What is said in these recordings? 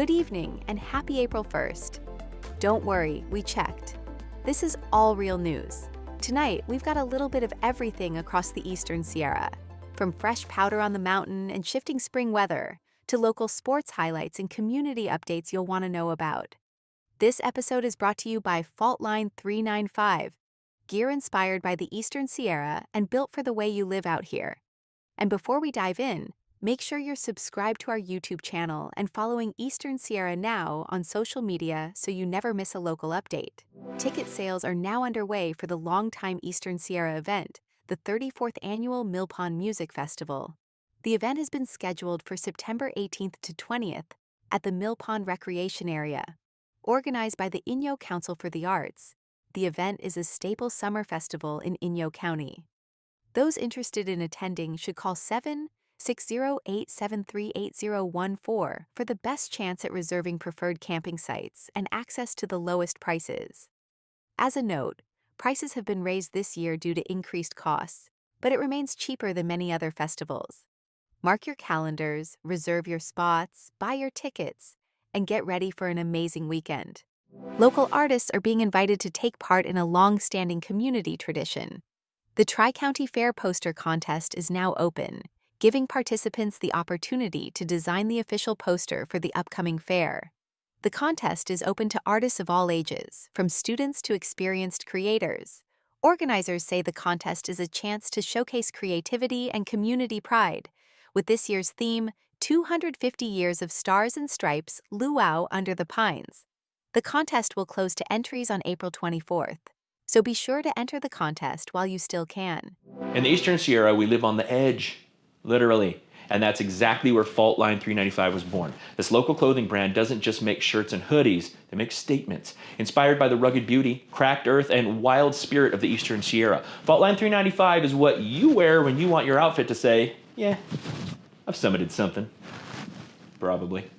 Good evening and happy April 1st. Don't worry, we checked. This is all real news. Tonight, we've got a little bit of everything across the Eastern Sierra, from fresh powder on the mountain and shifting spring weather to local sports highlights and community updates you'll want to know about. This episode is brought to you by Fault Line 395, gear inspired by the Eastern Sierra and built for the way you live out here. And before we dive in, make sure you're subscribed to our YouTube channel and following Eastern Sierra Now on social media so you never miss a local update. Ticket sales are now underway for the longtime Eastern Sierra event, the 34th Annual Mill Pond Music Festival. The event has been scheduled for September 18th to 20th at the Mill Pond Recreation Area. Organized by the Inyo Council for the Arts, the event is a staple summer festival in Inyo County. Those interested in attending should call 760-873-8014 for the best chance at reserving preferred camping sites and access to the lowest prices. As a note, prices have been raised this year due to increased costs, but it remains cheaper than many other festivals. Mark your calendars, reserve your spots, buy your tickets, and get ready for an amazing weekend. Local artists are being invited to take part in a long-standing community tradition. The Tri-County Fair Poster Contest is now open, giving participants the opportunity to design the official poster for the upcoming fair. The contest is open to artists of all ages, from students to experienced creators. Organizers say the contest is a chance to showcase creativity and community pride, with this year's theme, 250 Years of Stars and Stripes, Luau Under the Pines. The contest will close to entries on April 24th, so be sure to enter the contest while you still can. In the Eastern Sierra, we live on the edge. Literally. And that's exactly where Fault Line 395 was born. This local clothing brand doesn't just make shirts and hoodies, they make statements. Inspired by the rugged beauty, cracked earth, and wild spirit of the Eastern Sierra, Fault Line 395 is what you wear when you want your outfit to say, yeah, I've summited something. Probably.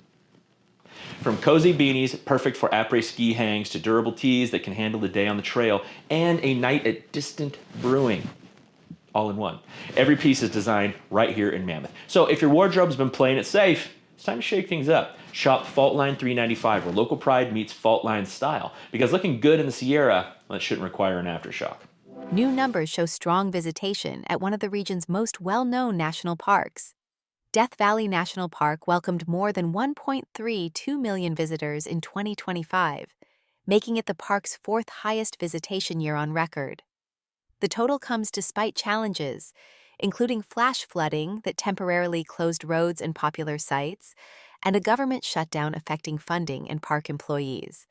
From cozy beanies, perfect for après-ski hangs, to durable tees that can handle the day on the trail, and a night at Distant Brewing. All in one. Every piece is designed right here in Mammoth. So if your wardrobe's been playing it safe, it's time to shake things up. Shop Fault Line 395, where local pride meets Fault Line style. Because looking good in the Sierra, well, it shouldn't require an aftershock. New numbers show strong visitation at one of the region's most well-known national parks. Death Valley National Park welcomed more than 1.32 million visitors in 2025, making it the park's fourth highest visitation year on record. The total comes despite challenges, including flash flooding that temporarily closed roads and popular sites, and a government shutdown affecting funding and park employees.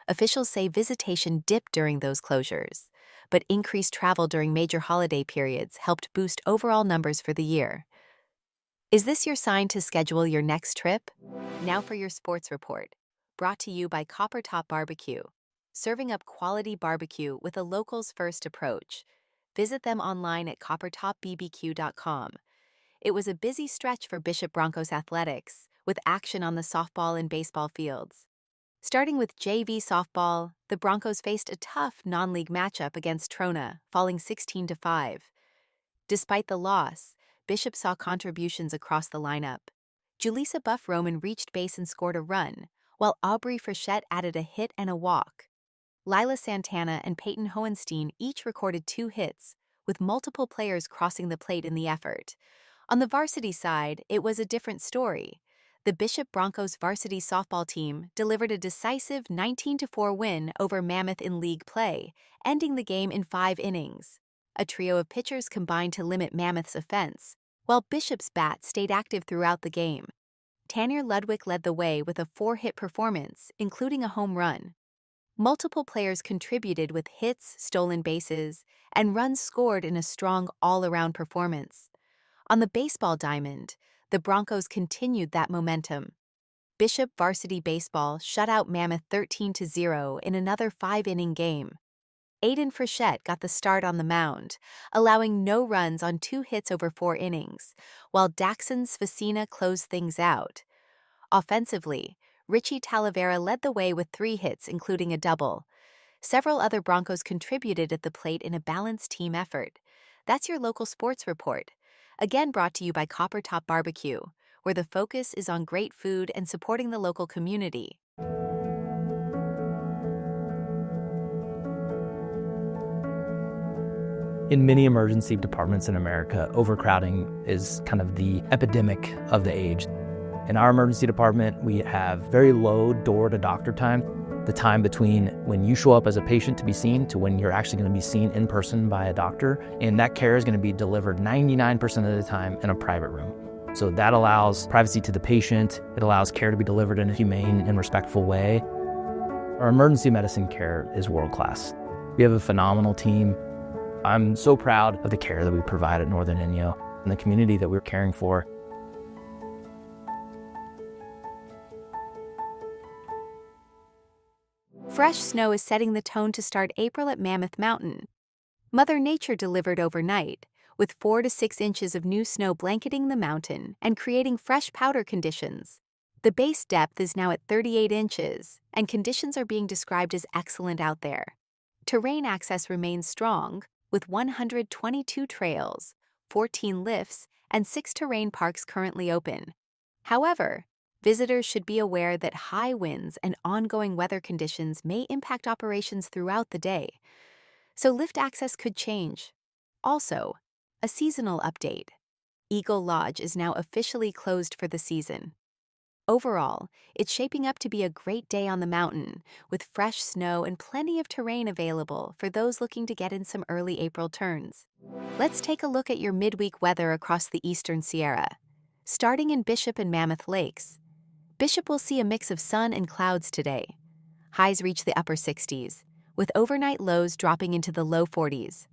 Officials say visitation dipped during those closures, but increased travel during major holiday periods helped boost overall numbers for the year. Is this your sign to schedule your next trip? Now for your sports report, brought to you by Copper Top Barbecue, serving up quality barbecue with a locals first approach. Visit them online at coppertopbbq.com. It was a busy stretch for Bishop Broncos athletics, with action on the softball and baseball fields. Starting with JV softball, the Broncos faced a tough non-league matchup against Trona, falling 16-5. Despite the loss, Bishop saw contributions across the lineup. Julissa Buff-Roman reached base and scored a run, while Aubrey Frechette added a hit and a walk. Lila Santana and Peyton Hohenstein each recorded 2 hits, with multiple players crossing the plate in the effort. On the varsity side, it was a different story. The Bishop Broncos varsity softball team delivered a decisive 19-4 win over Mammoth in league play, ending the game in 5 innings. A trio of pitchers combined to limit Mammoth's offense, while Bishop's bat stayed active throughout the game. Tanner Ludwig led the way with a 4-hit performance, including a home run. Multiple players contributed with hits, stolen bases, and runs scored in a strong all-around performance. On the baseball diamond, the Broncos continued that momentum. Bishop varsity baseball shut out Mammoth 13-0 in another 5-inning game. Aiden Frechette got the start on the mound, allowing no runs on 2 hits over 4 innings, while Daxon Svacina closed things out. Offensively, Richie Talavera led the way with 3 hits, including a double. Several other Broncos contributed at the plate in a balanced team effort. That's your local sports report. Again brought to you by Copper Top Barbecue, where the focus is on great food and supporting the local community. In many emergency departments in America, overcrowding is kind of the epidemic of the age. In our emergency department, we have very low door-to-doctor time, the time between when you show up as a patient to be seen to when you're actually going to be seen in person by a doctor, and that care is going to be delivered 99% of the time in a private room. So that allows privacy to the patient, it allows care to be delivered in a humane and respectful way. Our emergency medicine care is world-class. We have a phenomenal team. I'm so proud of the care that we provide at Northern Inyo and the community that we're caring for. Fresh snow is setting the tone to start April at Mammoth Mountain. Mother Nature delivered overnight, with 4 to 6 inches of new snow blanketing the mountain and creating fresh powder conditions. The base depth is now at 38 inches, and conditions are being described as excellent out there. Terrain access remains strong, with 122 trails, 14 lifts, and 6 terrain parks currently open. However, visitors should be aware that high winds and ongoing weather conditions may impact operations throughout the day, so lift access could change. Also, a seasonal update. Eagle Lodge is now officially closed for the season. Overall, it's shaping up to be a great day on the mountain, with fresh snow and plenty of terrain available for those looking to get in some early April turns. Let's take a look at your midweek weather across the Eastern Sierra. Starting in Bishop and Mammoth Lakes. Bishop will see a mix of sun and clouds today. Highs reach the upper 60s, with overnight lows dropping into the low 40s.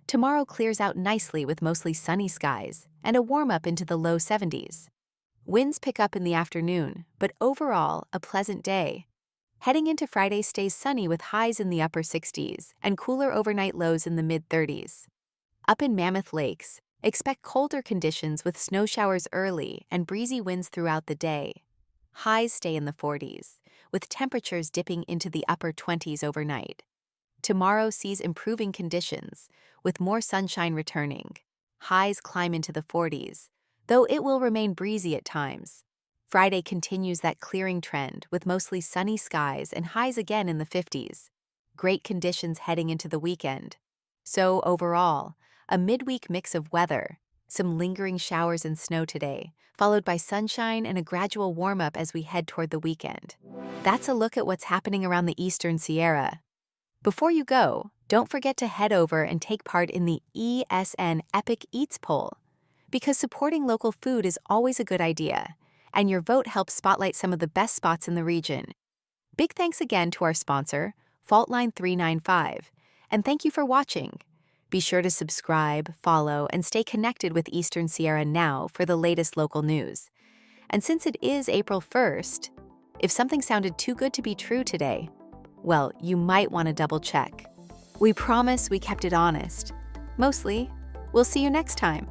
Tomorrow clears out nicely with mostly sunny skies and a warm-up into the low 70s. Winds pick up in the afternoon, but overall, a pleasant day. Heading into Friday stays sunny with highs in the upper 60s and cooler overnight lows in the mid-30s. Up in Mammoth Lakes, expect colder conditions with snow showers early and breezy winds throughout the day. Highs stay in the 40s, with temperatures dipping into the upper 20s overnight. Tomorrow sees improving conditions, with more sunshine returning. Highs climb into the 40s, though it will remain breezy at times. Friday continues that clearing trend with mostly sunny skies and highs again in the 50s. Great conditions heading into the weekend. So overall, a midweek mix of weather, some lingering showers and snow today, followed by sunshine and a gradual warm-up as we head toward the weekend. That's a look at what's happening around the Eastern Sierra. Before you go, don't forget to head over and take part in the ESN Epic Eats poll, because supporting local food is always a good idea, and your vote helps spotlight some of the best spots in the region. Big thanks again to our sponsor, Faultline 395, and thank you for watching. Be sure to subscribe, follow, and stay connected with Eastern Sierra Now for the latest local news. And since it is April 1st, if something sounded too good to be true today, well, you might want to double-check. We promise we kept it honest. Mostly. We'll see you next time.